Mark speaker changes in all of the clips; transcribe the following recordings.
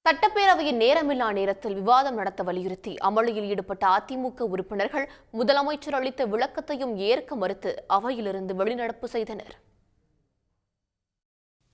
Speaker 1: சட்டப்பேரவையின் நேரமில்லா நேரத்தில் விவாதம் நடத்த வலியுறுத்தி அமளியில் ஈடுபட்ட அதிமுக உறுப்பினர்கள் முதலமைச்சர் அளித்த விளக்கத்தையும் ஏற்க மறுத்து அவையிலிருந்து வெளிநடப்பு செய்தனர்.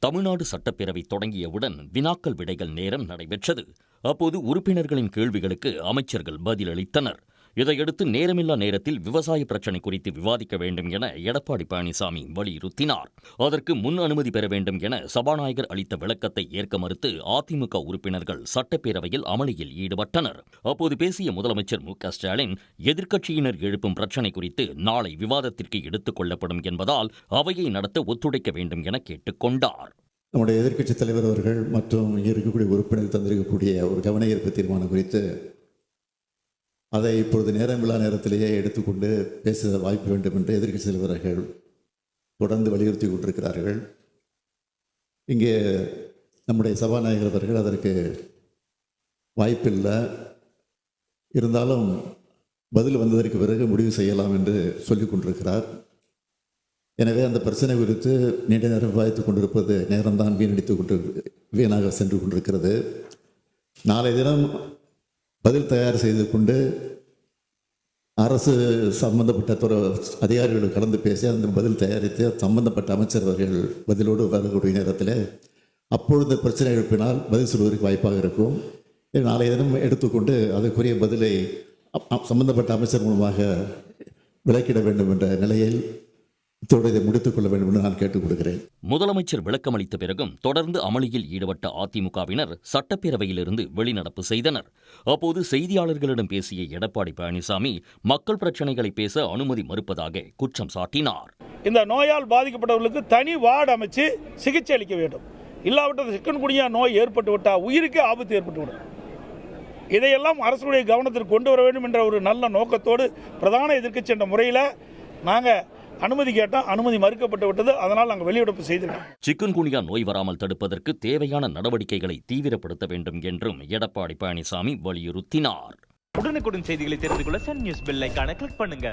Speaker 2: தமிழ்நாடு சட்டப்பேரவை தொடங்கியவுடன் வினாக்கள் விடைகள் நேரம் நடைபெற்றது. அப்போது உறுப்பினர்களின் கேள்விகளுக்கு அமைச்சர்கள் பதிலளித்தனர். இதையடுத்து நேரமில்லா நேரத்தில் விவசாய பிரச்சினை குறித்து விவாதிக்க வேண்டும் என எடப்பாடி பழனிசாமி வலியுறுத்தினார். அதற்கு முன் அனுமதி பெற வேண்டும் என சபாநாயகர் அளித்த விளக்கத்தை ஏற்க மறுத்து அதிமுக உறுப்பினர்கள் சட்டப்பேரவையில் அமளியில் ஈடுபட்டனர். அப்போது பேசிய முதலமைச்சர் மு.க.ஸ்டாலின், எதிர்க்கட்சியினர் எழுப்பும் பிரச்சினை குறித்து நாளை விவாதத்திற்கு எடுத்துக் கொள்ளப்படும் என்பதால் அவையை நடத்த ஒத்துழைக்க வேண்டும் என கேட்டுக் கொண்டார்.
Speaker 3: நம்முடைய எதிர்க்கட்சித் தலைவர் அவர்கள் மற்றும் இருக்கக்கூடிய உறுப்பினர்கள் தந்திருக்கக்கூடிய ஒரு கவன ஈர்ப்பு தீர்மானம் குறித்து அதை இப்பொழுது நேரமில்லா நேரத்திலேயே எடுத்துக்கொண்டு பேச வாய்ப்பு வேண்டும் என்று எதிர்க்கட்சி தலைவர்கள் தொடர்ந்து வலியுறுத்தி கொண்டிருக்கிறார்கள். இங்கே நம்முடைய சபாநாயகர் அவர்கள் அதற்கு வாய்ப்பில்லை, இருந்தாலும் பதில் வந்ததற்கு பிறகு முடிவு செய்யலாம் என்று சொல்லிக் கொண்டிருக்கிறார். எனவே அந்த பிரச்சனை குறித்து நீண்ட நேரம் விவாதித்துக் கொண்டிருப்பது நேரம்தான் வீணாக சென்று கொண்டிருக்கிறது. நாளை தினம் பதில் தயார் செய்து கொண்டு அரசு சம்பந்தப்பட்ட அதிகாரிகள் கலந்து பேசி அந்த பதில் தயாரித்து சம்பந்தப்பட்ட அமைச்சர் அவர்கள் பதிலோடு வரக்கூடிய நேரத்தில் அப்பொழுது பிரச்சனை எழுப்பினால் பதில் சொல்வதற்கு வாய்ப்பாக இருக்கும். நாளைய தினம் எடுத்துக்கொண்டு அதற்குரிய பதிலை சம்பந்தப்பட்ட அமைச்சர் மூலமாக விளக்கிட வேண்டும் என்ற நிலையில் இதை முடித்துக் கொள்ள வேண்டும் என்று நான் கேட்டுக் கொடுக்கிறேன்.
Speaker 2: முதலமைச்சர் விளக்கமளித்த பிறகும் தொடர்ந்து அமளியில் ஈடுபட்ட அதிமுகவினர் சட்டப்பேரவையிலிருந்து வெளிநடப்பு செய்தனர். அப்போது செய்தியாளர்களிடம் பேசிய எடப்பாடி பழனிசாமி மக்கள் பிரச்சினைகளை பேச அனுமதி மறுப்பதாக குற்றம் சாட்டினார்.
Speaker 4: இந்த நோயால் பாதிக்கப்பட்டவர்களுக்கு தனி வார்டு அமைச்சு சிகிச்சை அளிக்க வேண்டும். இல்லாவிட்டால் சிக்கன்குனியா நோய் ஏற்பட்டுவிட்டால் உயிருக்கு ஆபத்து ஏற்பட்டுவிடும். இதையெல்லாம் அரசுடைய கவனத்திற்கு கொண்டு வர வேண்டும் என்ற ஒரு நல்ல நோக்கத்தோடு பிரதான எதிர்க்கட்சி என்ற முறையில் நாங்கள் அனுமதி கேட்டால் அனுமதி மறுக்கப்பட்டு விட்டது. அதனால் நாங்கள் வெளியிடப்பு செய்திருக்கோம்.
Speaker 2: சிக்கன்குனியா நோய் வராமல் தடுப்பதற்கு தேவையான நடவடிக்கைகளை தீவிரப்படுத்த வேண்டும் என்றும் எடப்பாடி பழனிசாமி வலியுறுத்தினார்.
Speaker 5: உடனுக்குடன் செய்திகளை தெரிந்து கொள்ள சன் நியூஸ் பெல் ஐகானை கிளிக் பண்ணுங்க.